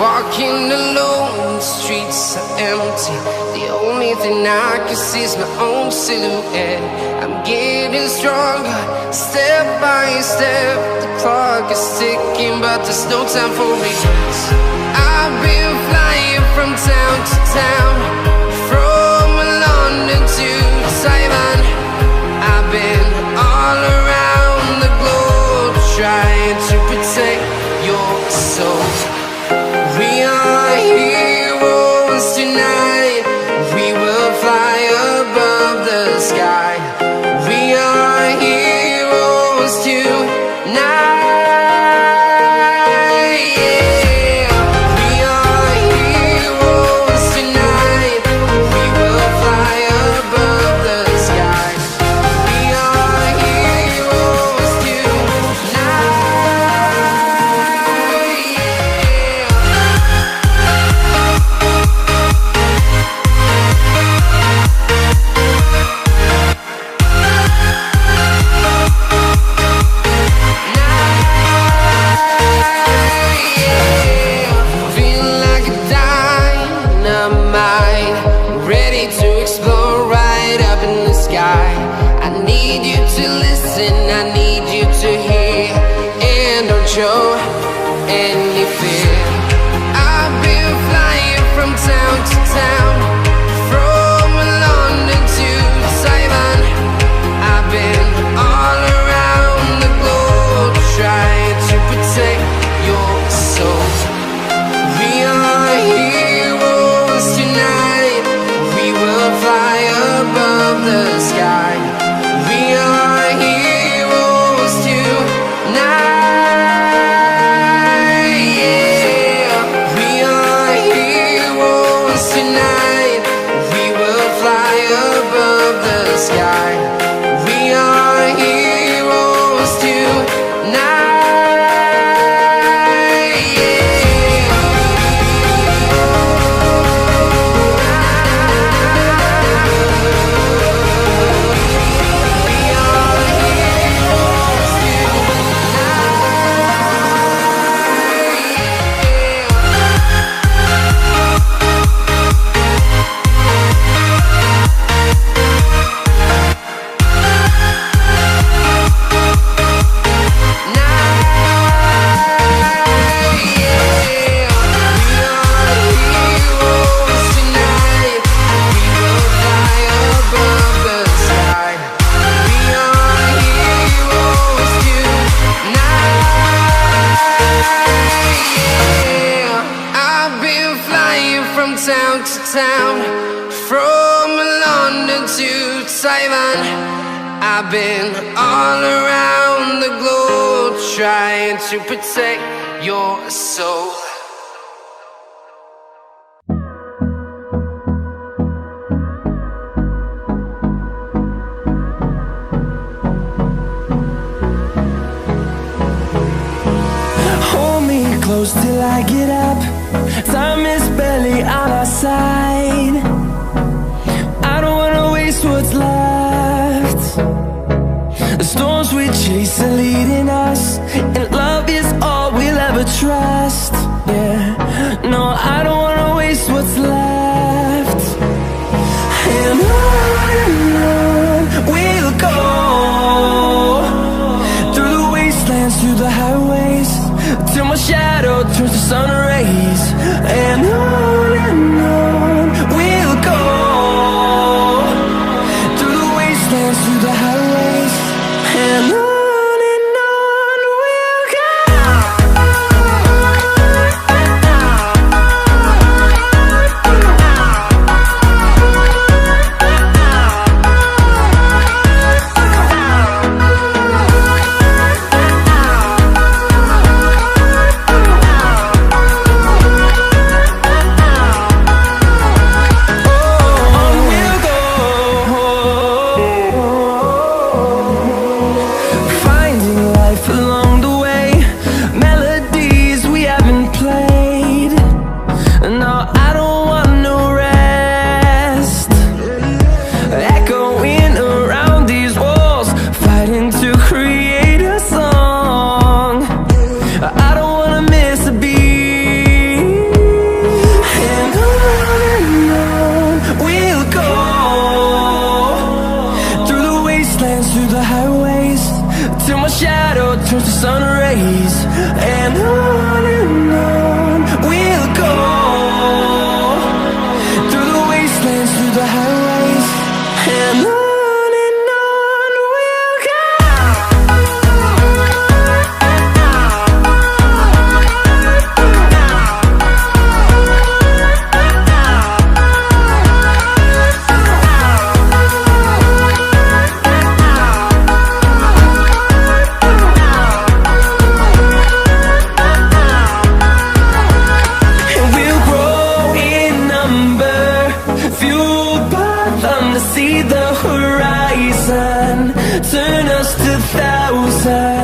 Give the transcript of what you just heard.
Walking alone, the streets are empty. The only thing I can see is my own silhouette. I'm getting stronger, step by step. The clock is ticking, but there's no time for regrets. I've been flying from town to town, from London to Taiwan. I've been all around the globe, trying to protect your soul. We are heroes tonight. We will fly above the sky. We are heroes tonight. Yeah. We are heroes tonight. We will fly above the sky. We are heroes tonight. I need you to hear and don't show any fear. I've been flying from town to town, from London to Taiwan. I've been all around the globe, trying to protect your soul. We are heroes tonight. We will fly above the sky. We are heroes tonight. Yeah. We are heroes tonight. We will fly above the sky. We are heroes tonight. Town to town, from London to Taiwan. I've been all around the globe, trying to protect your soul. Hold me close till I get up. Time is barely on our side. I don't wanna waste what's left. The storms we chase are leading us, and love is all we'll ever trust. Yeah, no, I don't wanna waste what's left. And on we'll go, through the wastelands, through the highways, till my shadow turns to sun rays. And on we'll go, through the wastelands, through the highways. And on we'll go. till my shadow turns to sun rays. And on we'll go, through the wastelands, through the highways, and on we'll go. See the horizon, turn us to thousands.